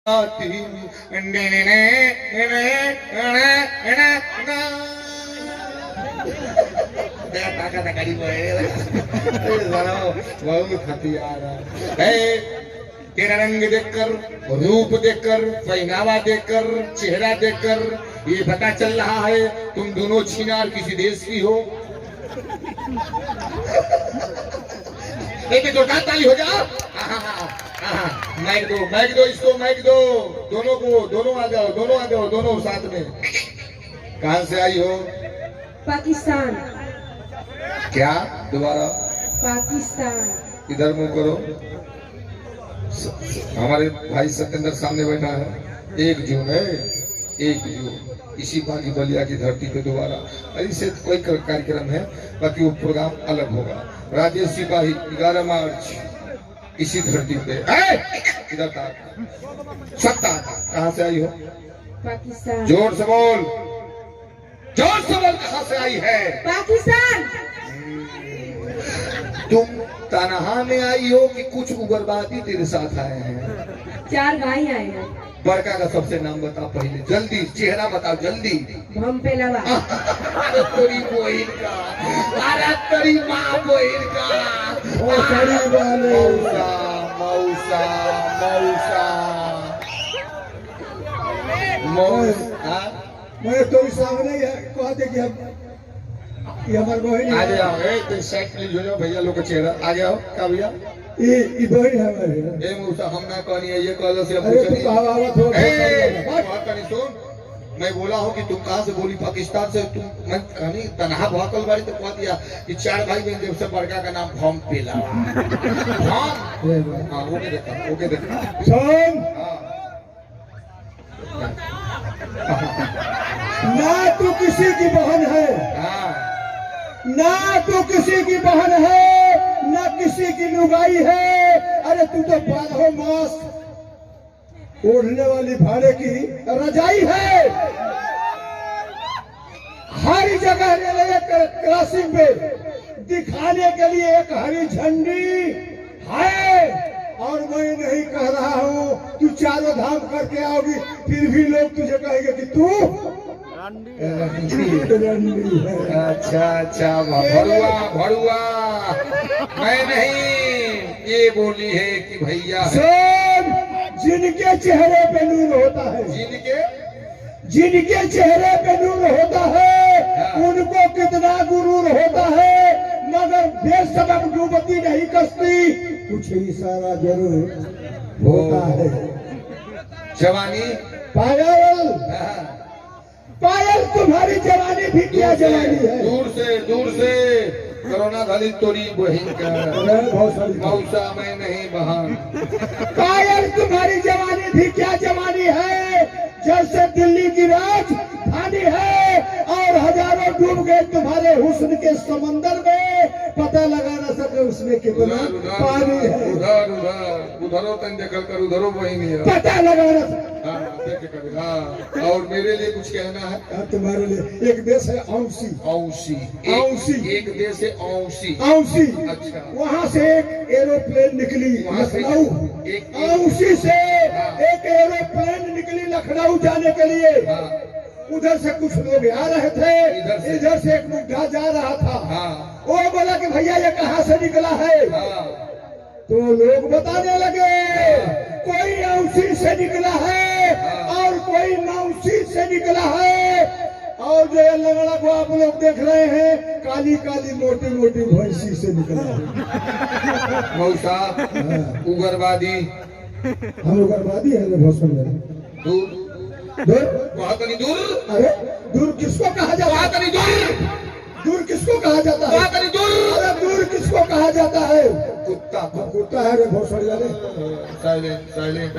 तेरा रंग देखकर, रूप देखकर, पहनावा देखकर, चेहरा देखकर ये पता चल रहा है तुम दोनों छिनार किसी देश की हो। एक दो ताली हो जाओ। माइक दो, माइक दो, इसको माइक दो, दोनों को, दोनों आ जाओ, दोनों आ जाओ, दोनों साथ में। कहां से आई हो? पाकिस्तान। क्या? दोबारा। पाकिस्तान। इधर मुंह करो। हमारे भाई सत्येंद्र सामने बैठा है। 1 जून है, 1 जून इसी बागी बलिया की धरती पे दोबारा ऐसे कोई कार्यक्रम है, बाकी वो प्रोग्राम अलग होगा। राजेश सिपाही 11 मार्च इसी धरती पे। इधर सत्ता कहाँ से आई हो? पाकिस्तान। जोर से बोल, जोर से बोल, कहाँ से आई है? पाकिस्तान। तुम तनहा में आई हो कि कुछ उग्रवादी तेरे साथ आए हैं? 4 भाई आए हैं। बड़का का सबसे नाम बता पहले, जल्दी चेहरा बताओ जल्दी। हम पहला अरे तेरी बहन का, अरे तेरी माँ बहन का, मौसा मौसा मौसा। मैं तो सामने कहते कि हमारे बहन आ जाओ। तो सेट प्लीज हो जाओ भैया लोग का चेहरा आ गया हो। क्या भैया? ये बहन है हमारे। ए मौसा हम ना कहनी है, ये कहलो से अरे तू कहावत हो। बात नहीं सुन। मैं बोला हूँ कि तुम कहाँ से बोली? पाकिस्तान से। तुम मैं कहानी तनहा भौकल बारी तो कह दिया कि 4 भाई बहन देव से बड़का का नाम भौम पेला। हाँ ओके देखा, ओके देखा। सुन ना तू किसी की बहन है, ना तू किसी की बहन है, ना किसी की लुगाई है। अरे तू तो 12 मास ओढ़ने वाली भाड़े की रजाई है। हर जगह रेलवे क्रॉसिंग पे दिखाने के लिए एक हरी झंडी है। और मैं नहीं कह रहा हूँ तू 4 धाम करके आओगी, फिर भी लोग तुझे कहेंगे कि तू रंडी है। अच्छा अच्छा, भड़ुआ भड़ुआ मैं नहीं, ये बोली है कि भैया जिनके चेहरे पे नूर होता है, जिनके चेहरे पे नूर होता है, उनको कितना गुरूर होता है, मगर बेसबब डूबती नहीं कश्ती, कुछ इशारा जरूर होता है। जवानी पायल, पायल तुम्हारी जवानी भी क्या जवानी है? दूर से कोरोना घाली तोरी बहन का मौसा मैं नहीं बहन। पायल तुम्हारी जवानी भी क्या जवानी है? जैसे दिल्ली की राजधानी है और हजारों डूब गए तुम्हारे हुस्न के समंदर में, पता लगा ना सके उसमें कितना पानी है। उधरो तन देखल कर, उधरो वही है, पता लगा ना। और मेरे लिए कुछ कहना है? तुम्हारे लिए एक देश है औसी, औसी, औसी, एक देश है औसी, औसी। अच्छा, वहाँ से एक एरोप्लेन निकली लखनऊ, औसी से एक एरोप्लेन निकली लखनऊ जाने के लिए। उधर से कुछ लोग आ रहे थे, इधर से एक बुढ़ा जा रहा था। वो बोला कि भैया ये कहाँ से निकला है? तो लोग बताने लगे कोई औसी से निकला है और कोई मौसी से निकला है। और जो ये लंगड़ा को आप लोग देख रहे हैं, काली काली मोटी मोटी भैंसी से निकला है। मौसा उग्रवादी, हम उग्रवादी है भोसड़ में। दूर दूर बहुत नहीं दूर। अरे दूर किसको कहा जाता है? नहीं दूर, दूर किसको कहा जाता है? नहीं दूर। अरे दूर किसको कहा जाता है? कुत्ता, कुत्ता है रे भोसड़िया रे। Silent silent.